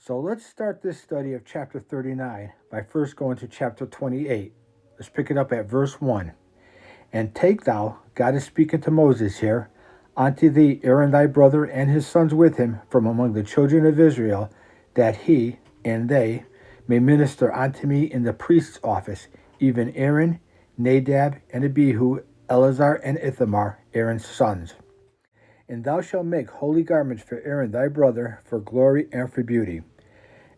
So let's start this study of chapter 39 by first going to chapter 28. Let's pick it up at verse 1. And take thou, God is speaking to Moses here, unto thee Aaron thy brother and his sons with him from among the children of Israel, that he and they may minister unto me in the priest's office, even Aaron, Nadab, and Abihu, Eleazar, and Ithamar, Aaron's sons. And thou shalt make holy garments for Aaron thy brother, for glory and for beauty.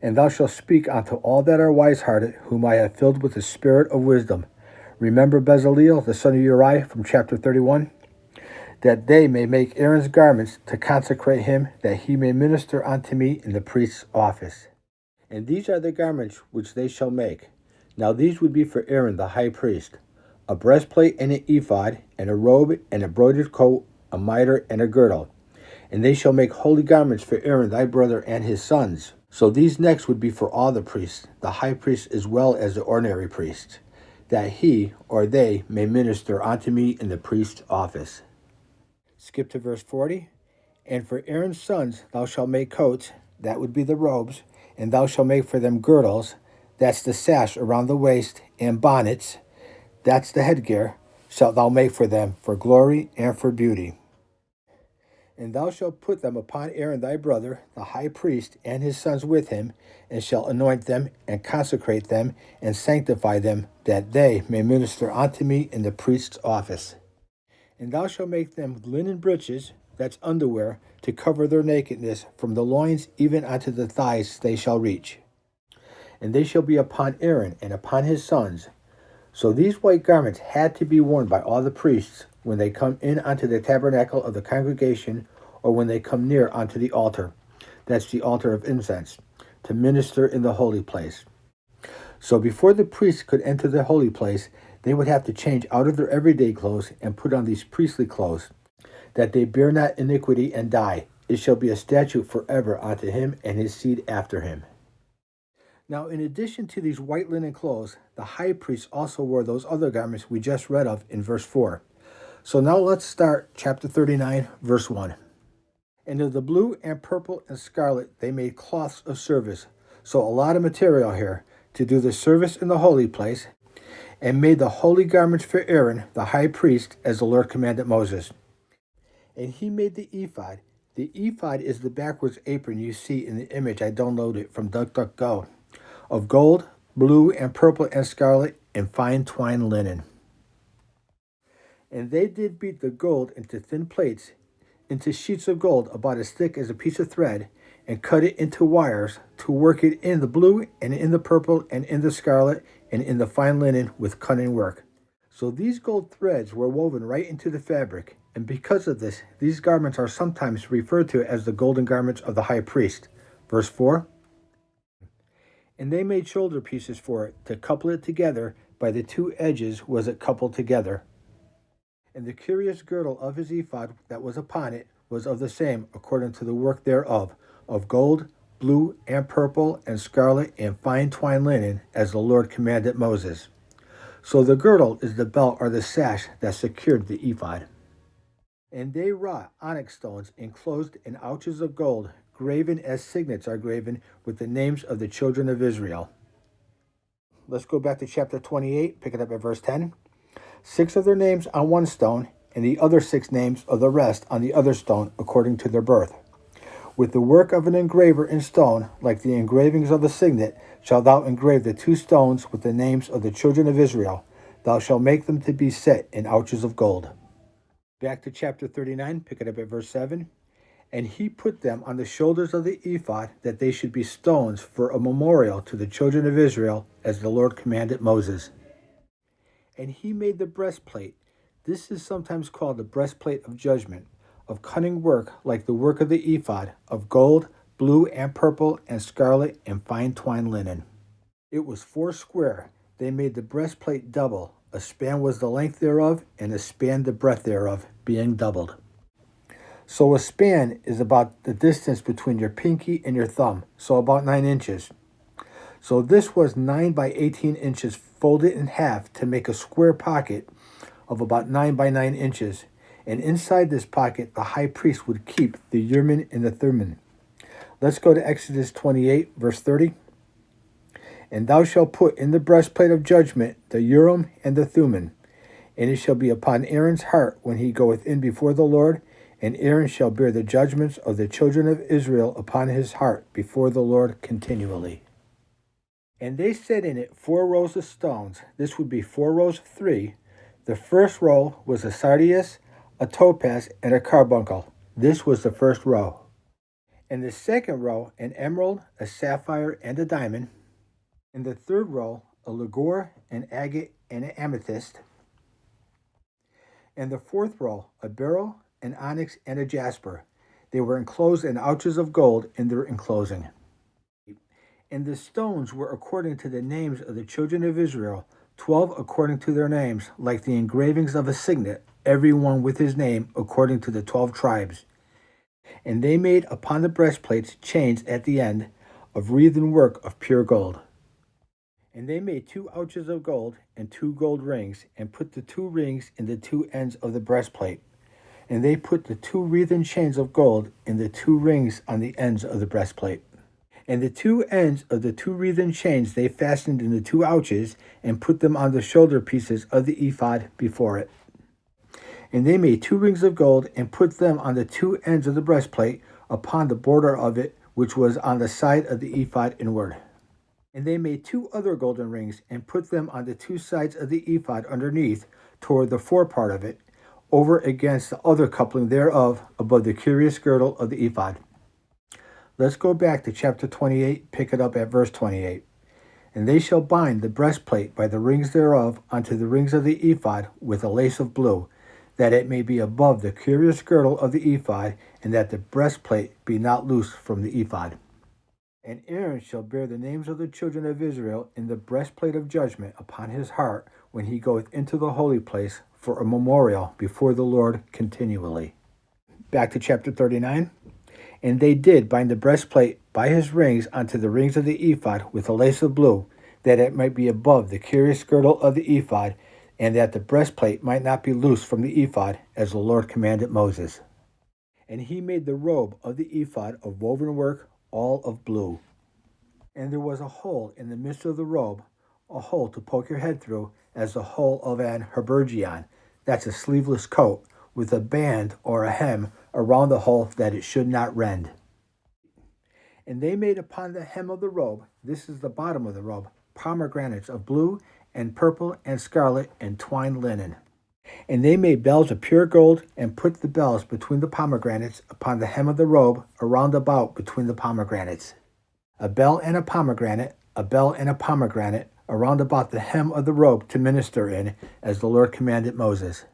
And thou shalt speak unto all that are wise-hearted, whom I have filled with the spirit of wisdom. Remember Bezaleel, the son of Uri, from chapter 31? That they may make Aaron's garments to consecrate him, that he may minister unto me in the priest's office. And these are the garments which they shall make. Now these would be for Aaron the high priest: a breastplate and an ephod, and a robe and a broidered coat, a mitre and a girdle. And they shall make holy garments for Aaron thy brother and his sons. So these next would be for all the priests, the high priest as well as the ordinary priests, that he or they may minister unto me in the priest's office. Skip to verse 40. And for Aaron's sons thou shalt make coats, that would be the robes, and thou shalt make for them girdles, that's the sash around the waist, and bonnets, that's the headgear, shalt thou make for them, for glory and for beauty. And thou shalt put them upon Aaron thy brother, the high priest, and his sons with him, and shalt anoint them, and consecrate them, and sanctify them, that they may minister unto me in the priest's office. And thou shalt make them linen breeches, that's underwear, to cover their nakedness, from the loins even unto the thighs they shall reach. And they shall be upon Aaron and upon his sons. So these white garments had to be worn by all the priests when they come in unto the tabernacle of the congregation, or when they come near unto the altar, that's the altar of incense, to minister in the holy place. So before the priests could enter the holy place, they would have to change out of their everyday clothes and put on these priestly clothes, that they bear not iniquity and die. It shall be a statute forever unto him and his seed after him. Now, in addition to these white linen clothes, the high priest also wore those other garments we just read of in verse 4. So now let's start chapter 39, verse 1. And of the blue and purple and scarlet they made cloths of service. So a lot of material here to do the service in the holy place, and made the holy garments for Aaron, the high priest, as the Lord commanded Moses. And he made the ephod. The ephod is the backwards apron you see in the image I downloaded from DuckDuckGo, of gold, blue, and purple and scarlet, and fine twined linen. And they did beat the gold into thin plates, into sheets of gold about as thick as a piece of thread, and cut it into wires, to work it in the blue, and in the purple, and in the scarlet, and in the fine linen with cunning work. So these gold threads were woven right into the fabric, and because of this, these garments are sometimes referred to as the golden garments of the high priest. Verse 4. And they made shoulder pieces for it, to couple it together. By the two edges was it coupled together. And the curious girdle of his ephod that was upon it was of the same, according to the work thereof, of gold, blue, and purple, and scarlet, and fine twined linen, as the Lord commanded Moses. So the girdle is the belt or the sash that secured the ephod. And they wrought onyx stones enclosed in ouches of gold, graven as signets are graven with the names of the children of Israel. Let's go back to chapter 28, pick it up at verse 10. 6 of their names on one stone, and the other 6 names of the rest on the other stone, according to their birth. With the work of an engraver in stone, like the engravings of the signet, shalt thou engrave the 2 stones with the names of the children of Israel. Thou shalt make them to be set in ouches of gold. Back to chapter 39, pick it up at verse 7. And he put them on the shoulders of the ephod, that they should be stones for a memorial to the children of Israel, as the Lord commanded Moses. And he made the breastplate. This is sometimes called the breastplate of judgment, of cunning work like the work of the ephod, of gold, blue, and purple, and scarlet, and fine twined linen. It was 4 square. They made the breastplate double. A span was the length thereof, and a span the breadth thereof, being doubled. So a span is about the distance between your pinky and your thumb, so about 9 inches. So this was 9 by 18 inches folded in half to make a square pocket of about 9 by 9 inches. And inside this pocket, the high priest would keep the Urim and the Thummim. Let's go to Exodus 28, verse 30. And thou shalt put in the breastplate of judgment the Urim and the Thummim, and it shall be upon Aaron's heart when he goeth in before the Lord, and Aaron shall bear the judgments of the children of Israel upon his heart before the Lord continually. And they set in it 4 rows of stones. This would be 4 rows of 3. The first row was a sardius, a topaz, and a carbuncle. This was the first row. In the second row, an emerald, a sapphire, and a diamond. In the third row, a ligure, an agate, and an amethyst. In the fourth row, a beryl, an onyx, and a jasper. They were enclosed in ouches of gold in their enclosing. And the stones were according to the names of the children of Israel, 12 according to their names, like the engravings of a signet, every one with his name according to the 12 tribes. And they made upon the breastplates chains at the end of wreathen work of pure gold. And they made 2 ouches of gold and 2 gold rings, and put the 2 rings in the 2 ends of the breastplate. And they put the 2 wreathen chains of gold in the 2 rings on the ends of the breastplate. And the 2 ends of the 2 wreathen chains they fastened in the 2 ouches, and put them on the shoulder pieces of the ephod before it. And they made 2 rings of gold, and put them on the 2 ends of the breastplate, upon the border of it, which was on the side of the ephod inward. And they made 2 other golden rings, and put them on the 2 sides of the ephod underneath, toward the forepart of it, over against the other coupling thereof, above the curious girdle of the ephod. Let's go back to chapter 28, pick it up at verse 28. And they shall bind the breastplate by the rings thereof unto the rings of the ephod with a lace of blue, that it may be above the curious girdle of the ephod, and that the breastplate be not loose from the ephod. And Aaron shall bear the names of the children of Israel in the breastplate of judgment upon his heart when he goeth into the holy place for a memorial before the Lord continually. Back to chapter 39. And they did bind the breastplate by his rings unto the rings of the ephod with a lace of blue, that it might be above the curious girdle of the ephod, and that the breastplate might not be loose from the ephod, as the Lord commanded Moses. And he made the robe of the ephod of woven work, all of blue. And there was a hole in the midst of the robe, a hole to poke your head through, as the hole of an habergeon, that's a sleeveless coat, with a band or a hem around the hole that it should not rend. And they made upon the hem of the robe, this is the bottom of the robe, pomegranates of blue and purple and scarlet and twined linen. And they made bells of pure gold, and put the bells between the pomegranates upon the hem of the robe, around about between the pomegranates. A bell and a pomegranate, a bell and a pomegranate, around about the hem of the robe to minister in, as the Lord commanded Moses.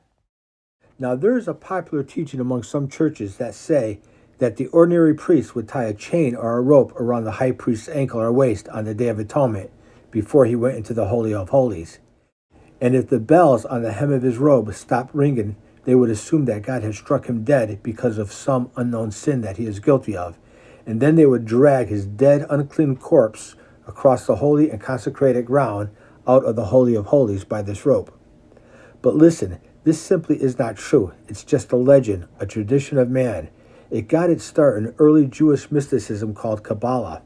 Now there is a popular teaching among some churches that say that the ordinary priest would tie a chain or a rope around the high priest's ankle or waist on the Day of Atonement before he went into the Holy of Holies. And if the bells on the hem of his robe stopped ringing, they would assume that God had struck him dead because of some unknown sin that he is guilty of. And then they would drag his dead, unclean corpse across the holy and consecrated ground out of the Holy of Holies by this rope. But listen, this simply is not true. It's just a legend, a tradition of man. It got its start in early Jewish mysticism called Kabbalah.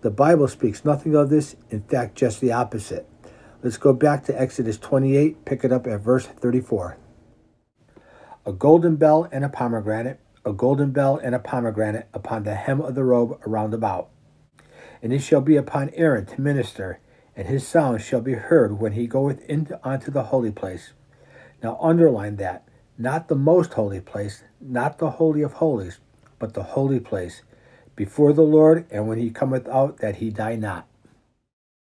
The Bible speaks nothing of this, in fact, just the opposite. Let's go back to Exodus 28, pick it up at verse 34. A golden bell and a pomegranate, a golden bell and a pomegranate upon the hem of the robe around about. And it shall be upon Aaron to minister, and his sound shall be heard when he goeth unto the holy place. Now underline that, not the most holy place, not the holy of holies, but the holy place, before the Lord, and when he cometh out, that he die not.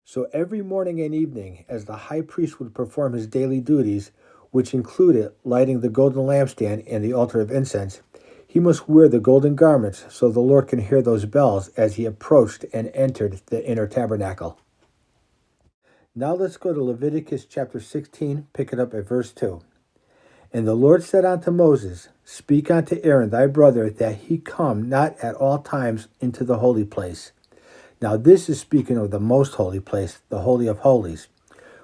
So every morning and evening, as the high priest would perform his daily duties, which included lighting the golden lampstand and the altar of incense, he must wear the golden garments so the Lord can hear those bells as he approached and entered the inner tabernacle. Now let's go to Leviticus chapter 16, pick it up at verse 2. And the Lord said unto Moses, Speak unto Aaron thy brother, that he come not at all times into the holy place. Now this is speaking of the most holy place, the Holy of Holies,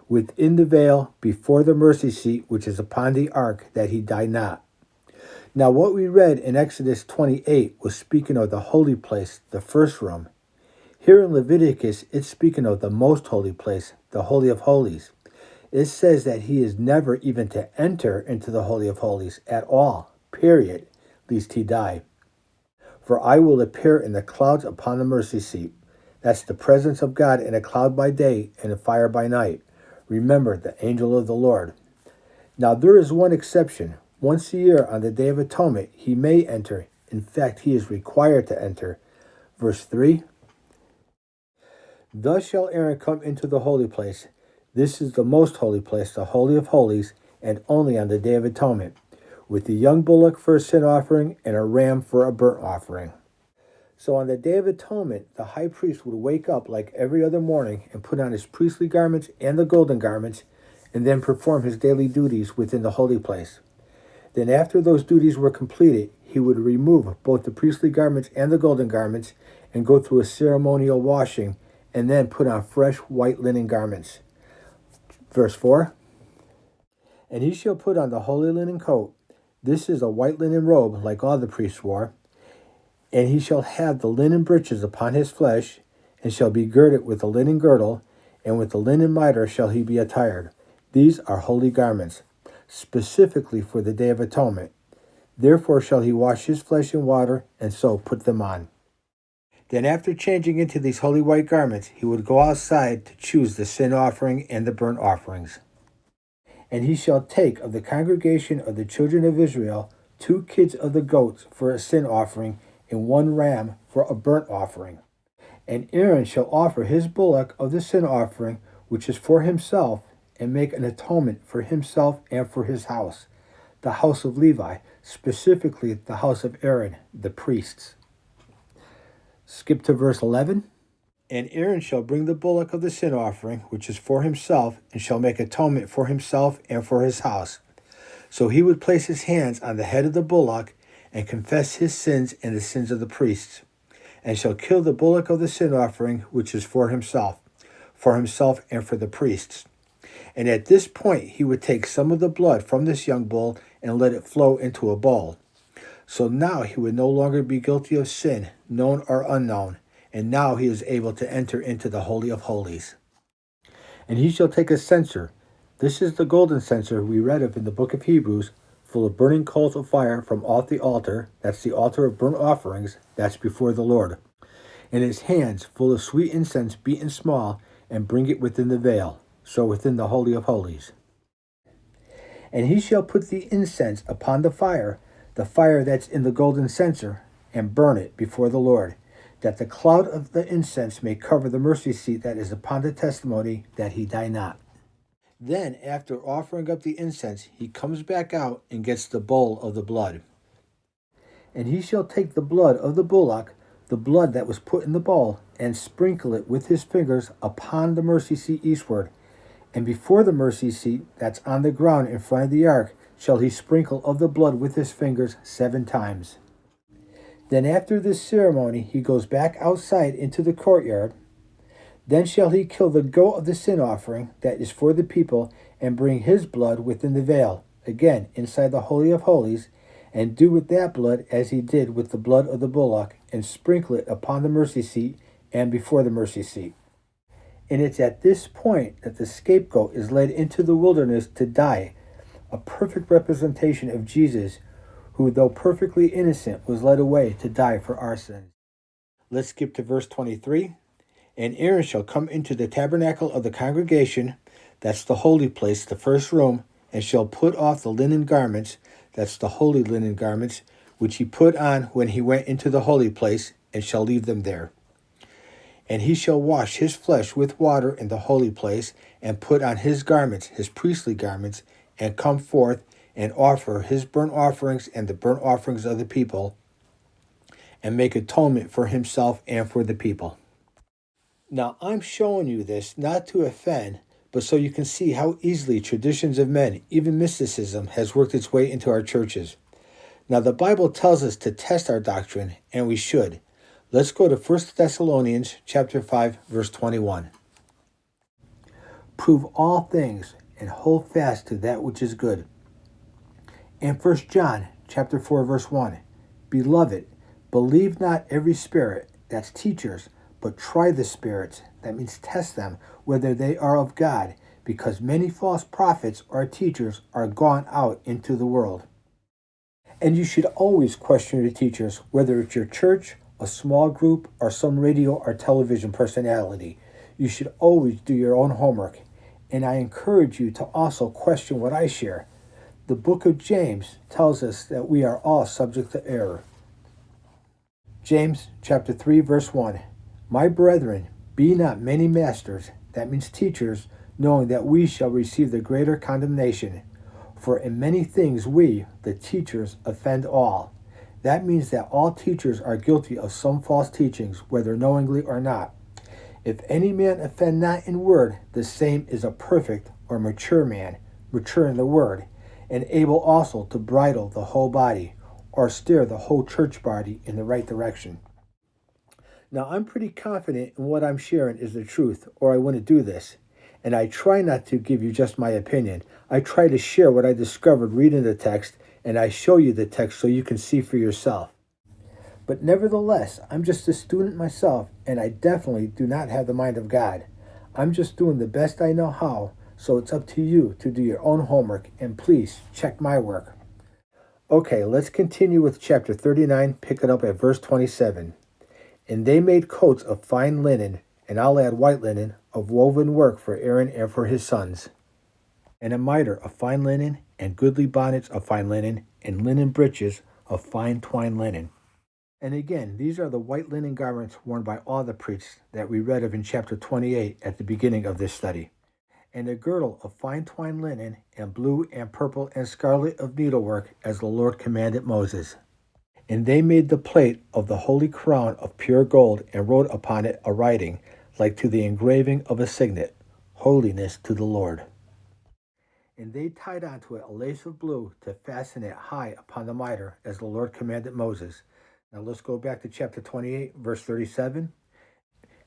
within the veil before the mercy seat which is upon the ark, that he die not. Now, what we read in Exodus 28 was speaking of the holy place, the first room. Here in Leviticus, it's speaking of the most holy place, the Holy of Holies. It says that he is never even to enter into the Holy of Holies at all, period, lest he die. For I will appear in the clouds upon the mercy seat. That's the presence of God in a cloud by day and a fire by night. Remember, the angel of the Lord. Now there is one exception. Once a year on the Day of Atonement, he may enter. In fact, he is required to enter. Verse 3, Thus shall Aaron come into the holy place. This is the most holy place, the Holy of Holies, and only on the Day of Atonement, with the young bullock for a sin offering and a ram for a burnt offering. So on the Day of Atonement, the high priest would wake up like every other morning and put on his priestly garments and the golden garments, and then perform his daily duties within the holy place. Then after those duties were completed, he would remove both the priestly garments and the golden garments and go through a ceremonial washing and then put on fresh white linen garments. Verse 4, And he shall put on the holy linen coat. This is a white linen robe like all the priests wore. And he shall have the linen breeches upon his flesh, and shall be girded with a linen girdle, and with the linen mitre shall he be attired. These are holy garments, specifically for the Day of Atonement. Therefore shall he wash his flesh in water, and so put them on. Then after changing into these holy white garments, he would go outside to choose the sin offering and the burnt offerings. And he shall take of the congregation of the children of Israel 2 kids of the goats for a sin offering, and 1 ram for a burnt offering. And Aaron shall offer his bullock of the sin offering, which is for himself, and make an atonement for himself and for his house, the house of Levi, specifically the house of Aaron, the priests. Skip to verse 11. And Aaron shall bring the bullock of the sin offering, which is for himself, and shall make atonement for himself and for his house. So he would place his hands on the head of the bullock, and confess his sins and the sins of the priests, and shall kill the bullock of the sin offering, which is for himself and for the priests. And at this point he would take some of the blood from this young bull and let it flow into a bowl. So now he would no longer be guilty of sin, known or unknown, and now he is able to enter into the Holy of Holies. And he shall take a censer. This is the golden censer we read of in the book of Hebrews, full of burning coals of fire from off the altar, that's the altar of burnt offerings, that's before the Lord. And his hands full of sweet incense beaten small, and bring it within the veil, so within the Holy of Holies. And he shall put the incense upon the fire that's in the golden censer, and burn it before the Lord, that the cloud of the incense may cover the mercy seat that is upon the testimony, that he die not. Then, after offering up the incense, he comes back out and gets the bowl of the blood. And he shall take the blood of the bullock, the blood that was put in the bowl, and sprinkle it with his fingers upon the mercy seat eastward. And before the mercy seat, that's on the ground in front of the ark, shall he sprinkle of the blood with his fingers 7 times. Then after this ceremony, he goes back outside into the courtyard. Then shall he kill the goat of the sin offering that is for the people, and bring his blood within the veil, again inside the Holy of Holies, and do with that blood as he did with the blood of the bullock, and sprinkle it upon the mercy seat and before the mercy seat. And it's at this point that the scapegoat is led into the wilderness to die, a perfect representation of Jesus, who, though perfectly innocent, was led away to die for our sins. Let's skip to verse 23. And Aaron shall come into the tabernacle of the congregation, that's the holy place, the first room, and shall put off the linen garments, that's the holy linen garments, which he put on when he went into the holy place, and shall leave them there. And he shall wash his flesh with water in the holy place, and put on his garments, his priestly garments, and come forth and offer his burnt offerings and the burnt offerings of the people, and make atonement for himself and for the people. Now, I'm showing you this not to offend, but so you can see how easily traditions of men, even mysticism, has worked its way into our churches. Now, the Bible tells us to test our doctrine, and we should. Let's go to 1 Thessalonians chapter 5, verse 21. Prove all things, and hold fast to that which is good. And 1 John chapter 4, verse 1. Beloved, believe not every spirit, that's teachers, but try the spirits, that means test them, whether they are of God, because many false prophets or teachers are gone out into the world. And you should always question your teachers, whether it's your church, a small group, or some radio or television personality. You should always do your own homework. And I encourage you to also question what I share. The book of James tells us that we are all subject to error. James chapter 3, verse 1. My brethren, be not many masters, that means teachers, knowing that we shall receive the greater condemnation. For in many things we, the teachers, offend all. That means that all teachers are guilty of some false teachings, whether knowingly or not. If any man offend not in word, the same is a perfect or mature man, mature in the word, and able also to bridle the whole body, or steer the whole church body in the right direction. Now, I'm pretty confident in what I'm sharing is the truth, or I wouldn't do this. And I try not to give you just my opinion. I try to share what I discovered reading the text, and I show you the text so you can see for yourself. But nevertheless, I'm just a student myself, and I definitely do not have the mind of God. I'm just doing the best I know how, so it's up to you to do your own homework, and please check my work. Okay, let's continue with chapter 39, pick it up at verse 27. And they made coats of fine linen, and I'll add white linen, of woven work for Aaron and for his sons, and a mitre of fine linen, and goodly bonnets of fine linen, and linen breeches of fine twined linen. And again, these are the white linen garments worn by all the priests that we read of in chapter 28 at the beginning of this study. And a girdle of fine twined linen, and blue and purple and scarlet of needlework, as the Lord commanded Moses. And they made the plate of the holy crown of pure gold, and wrote upon it a writing, like to the engraving of a signet, Holiness to the Lord. And they tied onto it a lace of blue to fasten it high upon the mitre, as the Lord commanded Moses. Now let's go back to chapter 28, verse 37.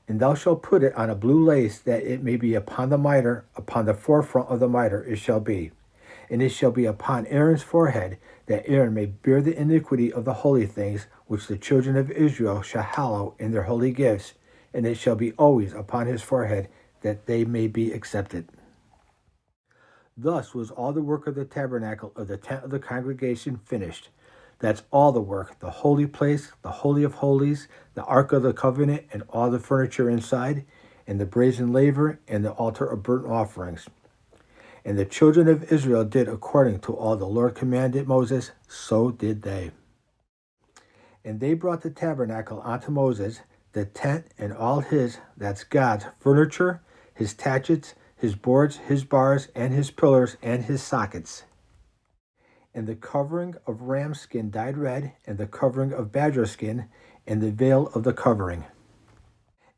And thou shalt put it on a blue lace, that it may be upon the mitre, upon the forefront of the mitre it shall be. And it shall be upon Aaron's forehead, that Aaron may bear the iniquity of the holy things, which the children of Israel shall hallow in their holy gifts, and it shall be always upon his forehead, that they may be accepted. Thus was all the work of the tabernacle of the tent of the congregation finished. That's all the work, the holy place, the holy of holies, the ark of the covenant, and all the furniture inside, and the brazen laver, and the altar of burnt offerings. And the children of Israel did according to all the Lord commanded Moses, so did they. And they brought the tabernacle unto Moses, the tent and all his, that's God's, furniture, his taches, his boards, his bars, and his pillars, and his sockets. And the covering of ram skin dyed red, and the covering of badger skin, and the veil of the covering.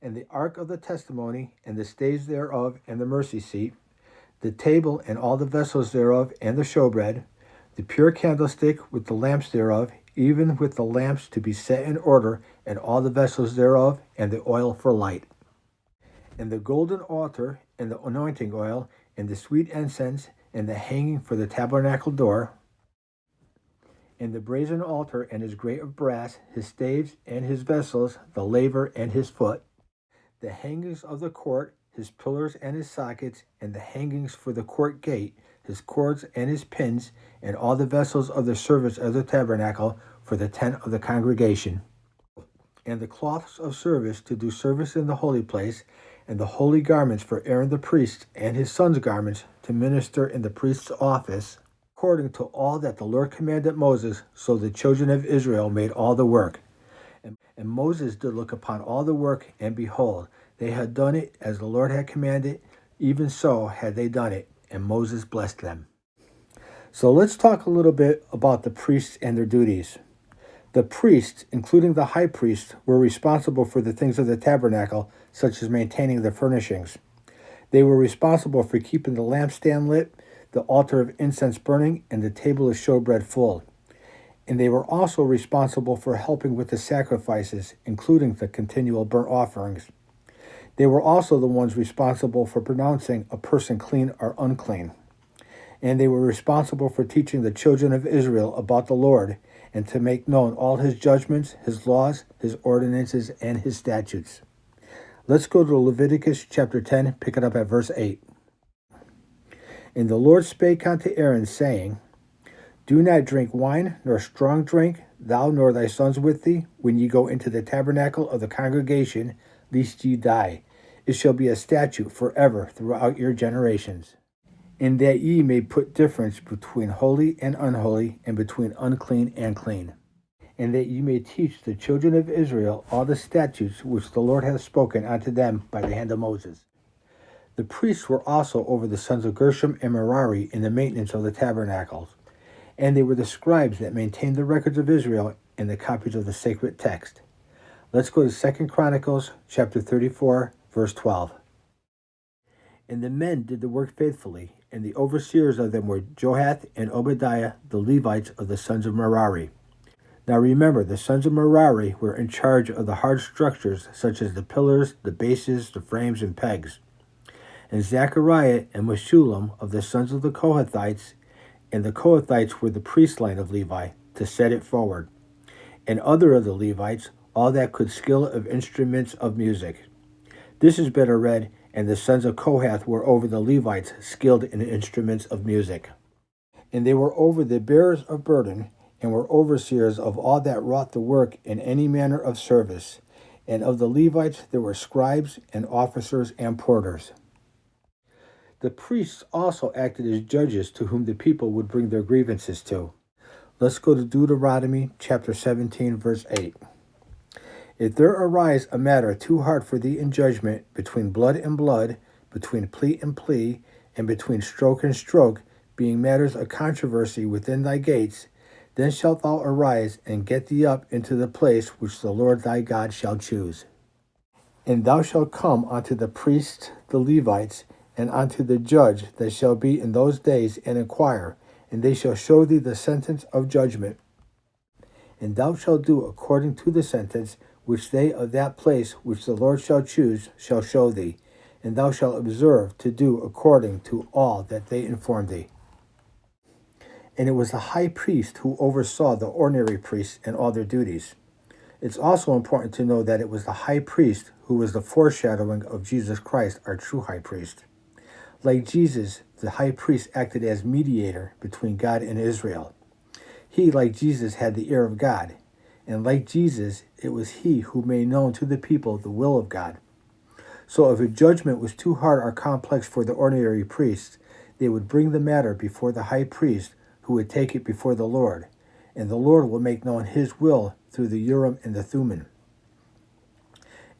And the ark of the testimony, and the staves thereof, and the mercy seat, the table and all the vessels thereof, and the showbread, the pure candlestick with the lamps thereof, even with the lamps to be set in order, and all the vessels thereof, and the oil for light. And the golden altar, and the anointing oil, and the sweet incense, and the hanging for the tabernacle door, and the brazen altar, and his grate of brass, his staves, and his vessels, the laver, and his foot, the hangings of the court, his pillars and his sockets, and the hangings for the court gate, his cords and his pins, and all the vessels of the service of the tabernacle for the tent of the congregation, and the cloths of service to do service in the holy place, and the holy garments for Aaron the priest, and his sons' garments to minister in the priest's office, according to all that the Lord commanded Moses. So the children of Israel made all the work. And Moses did look upon all the work, and behold, they had done it as the Lord had commanded, even so had they done it, and Moses blessed them. So let's talk a little bit about the priests and their duties. The priests, including the high priest, were responsible for the things of the tabernacle, such as maintaining the furnishings. They were responsible for keeping the lampstand lit, the altar of incense burning, and the table of showbread full. And they were also responsible for helping with the sacrifices, including the continual burnt offerings. They were also the ones responsible for pronouncing a person clean or unclean. And they were responsible for teaching the children of Israel about the Lord and to make known all his judgments, his laws, his ordinances, and his statutes. Let's go to Leviticus chapter 10, pick it up at verse 8. And the Lord spake unto Aaron, saying, Do not drink wine, nor strong drink, thou nor thy sons with thee, when ye go into the tabernacle of the congregation, lest ye die. It shall be a statute forever throughout your generations. In that ye may put difference between holy and unholy, and between unclean and clean. And that ye may teach the children of Israel all the statutes which the Lord hath spoken unto them by the hand of Moses. The priests were also over the sons of Gershom and Merari in the maintenance of the tabernacles, and they were the scribes that maintained the records of Israel and the copies of the sacred text. Let's go to 2 Chronicles chapter 34, verse 12. And the men did the work faithfully, and the overseers of them were Johath and Obadiah, the Levites of the sons of Merari. Now remember, the sons of Merari were in charge of the hard structures, such as the pillars, the bases, the frames, and pegs. And Zechariah and Meshullam of the sons of the Kohathites, and the Kohathites were the priest line of Levi, to set it forward. And other of the Levites, all that could skill of instruments of music. This is better read, and the sons of Kohath were over the Levites, skilled in instruments of music. And they were over the bearers of burden, and were overseers of all that wrought the work in any manner of service. And of the Levites there were scribes and officers and porters. The priests also acted as judges to whom the people would bring their grievances to. Let's go to Deuteronomy chapter 17, verse 8. If there arise a matter too hard for thee in judgment, between blood and blood, between plea and plea, and between stroke and stroke, being matters of controversy within thy gates, then shalt thou arise and get thee up into the place which the Lord thy God shall choose. And thou shalt come unto the priests, the Levites, and unto the judge that shall be in those days, and inquire, and they shall show thee the sentence of judgment. And thou shalt do according to the sentence which they of that place which the Lord shall choose shall show thee, and thou shalt observe to do according to all that they inform thee. And it was the high priest who oversaw the ordinary priests and all their duties. It's also important to know that it was the high priest who was the foreshadowing of Jesus Christ, our true high priest. Like Jesus, the high priest acted as mediator between God and Israel. He, like Jesus, had the ear of God, and like Jesus, it was he who made known to the people the will of God. So if a judgment was too hard or complex for the ordinary priests, they would bring the matter before the high priest, who would take it before the Lord, and the Lord will make known his will through the Urim and the Thummim.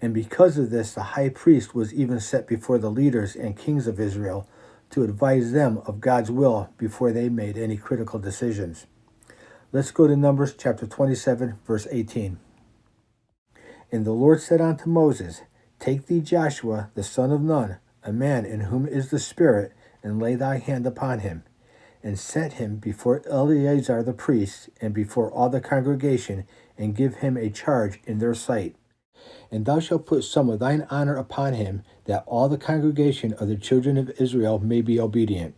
And because of this, the high priest was even set before the leaders and kings of Israel to advise them of God's will before they made any critical decisions. Let's go to Numbers chapter 27, verse 18. And the Lord said unto Moses, Take thee Joshua, the son of Nun, a man in whom is the Spirit, and lay thy hand upon him, and set him before Eleazar the priest, and before all the congregation, and give him a charge in their sight. And thou shalt put some of thine honor upon him, that all the congregation of the children of Israel may be obedient.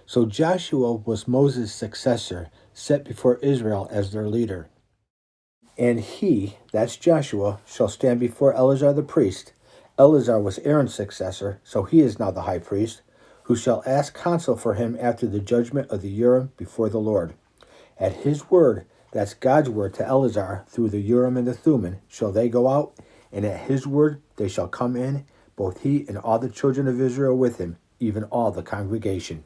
So Joshua was Moses' successor, set before Israel as their leader. And he, that's Joshua, shall stand before Eleazar the priest. Eleazar was Aaron's successor, so he is now the high priest, who shall ask counsel for him after the judgment of the Urim before the Lord. At his word, that's God's word to Eleazar, through the Urim and the Thummim, shall they go out, and at his word they shall come in, both he and all the children of Israel with him, even all the congregation.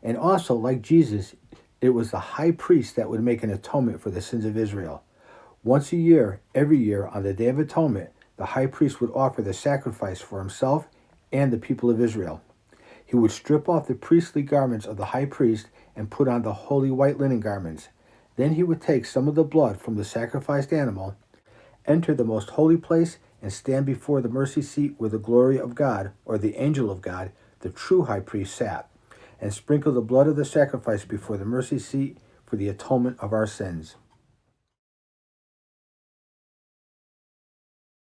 And also, like Jesus, it was the high priest that would make an atonement for the sins of Israel. Once a year, every year, on the Day of Atonement, the high priest would offer the sacrifice for himself and the people of Israel. He would strip off the priestly garments of the high priest and put on the holy white linen garments. Then he would take some of the blood from the sacrificed animal, enter the most holy place, and stand before the mercy seat where the glory of God, or the angel of God, the true high priest, sat, and sprinkle the blood of the sacrifice before the mercy seat for the atonement of our sins.